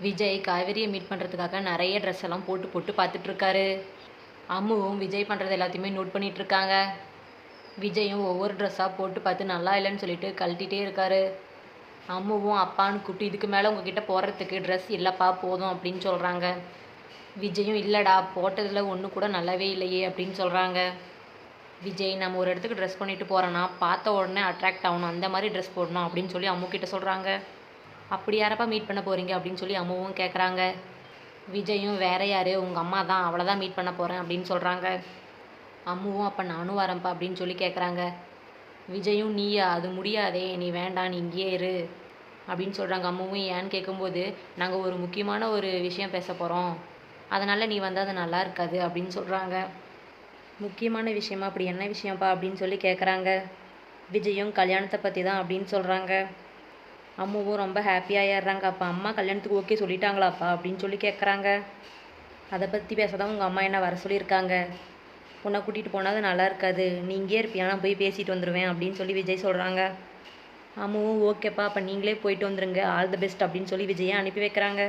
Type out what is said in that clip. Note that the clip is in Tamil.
விஜய் காவேரியை மீட் பண்ணுறதுக்காக நிறைய ட்ரெஸ் எல்லாம் போட்டு போட்டு பார்த்துட்ருக்காரு. அம்முவும் விஜய் பண்ணுறது எல்லாத்தையுமே நோட் பண்ணிகிட்ருக்காங்க. விஜயும் ஒவ்வொரு ட்ரெஸ்ஸாக போட்டு பார்த்து நல்லா இல்லைன்னு சொல்லிட்டு கழட்டிகிட்டே இருக்காரு. அம்முவும் அப்பான்னு கூப்பிட்டு இதுக்கு மேலே உங்ககிட்ட போடுறதுக்கு ட்ரெஸ் இல்லைப்பா போதும் அப்படின்னு சொல்கிறாங்க. விஜயும் இல்லைடா போட்டதில் ஒன்று கூட நல்லாவே இல்லையே அப்படின்னு சொல்கிறாங்க. விஜய் நம்ம ஒரு இடத்துக்கு ட்ரெஸ் பண்ணிட்டு போகிறோன்னா பார்த்த உடனே அட்ராக்ட் ஆகணும், அந்த மாதிரி ட்ரெஸ் போடணும் அப்படின்னு சொல்லி அம்முக்கிட்ட சொல்கிறாங்க. அப்படி யாரப்பா மீட் பண்ண போகிறீங்க அப்படின்னு சொல்லி அம்முவும் கேட்குறாங்க. விஜயும் வேற யார், உங்கள் அம்மா தான், அவளை தான் மீட் பண்ண போகிறேன் அப்படின்னு சொல்கிறாங்க. அம்முவும் அப்போ நானும் வரேன்ப்பா அப்படின்னு சொல்லி கேட்குறாங்க. விஜயும் நீயா, அது முடியாதே, நீ வேண்டாம், நீ இங்கேயே இரு அப்படின்னு சொல்கிறாங்க. அம்முவும் ஏன்னு கேட்கும்போது நாங்கள் ஒரு முக்கியமான ஒரு விஷயம் பேச போகிறோம், அதனால் நீ வந்தால் அது நல்லா இருக்காது அப்படின்னு சொல்கிறாங்க. முக்கியமான விஷயமா, அப்படி என்ன விஷயம்ப்பா அப்படின்னு சொல்லி கேட்குறாங்க. விஜயும் கல்யாணத்தை பற்றி தான் அப்படின்னு சொல்கிறாங்க. அம்முவும் ரொம்ப ஹாப்பியாகிடுறாங்க. அப்போ அம்மா கல்யாணத்துக்கு ஓகே சொல்லிட்டாங்களாப்பா அப்படின்னு சொல்லி கேட்குறாங்க. அதை பற்றி பேச தான் உங்கள் அம்மா என்ன வர சொல்லியிருக்காங்க, உன்னை கூட்டிகிட்டு போனால் அது நல்லா இருக்காது, நீ இங்கே இருப்பியா, நான் போய் பேசிட்டு வந்துடுவேன் அப்படின்னு சொல்லி விஜய் சொல்கிறாங்க. அம்முவும் ஓகேப்பா, அப்போ நீங்களே போயிட்டு வந்துடுங்க, ஆல் தி பெஸ்ட் அப்படின்னு சொல்லி விஜயை அனுப்பி வைக்கிறாங்க.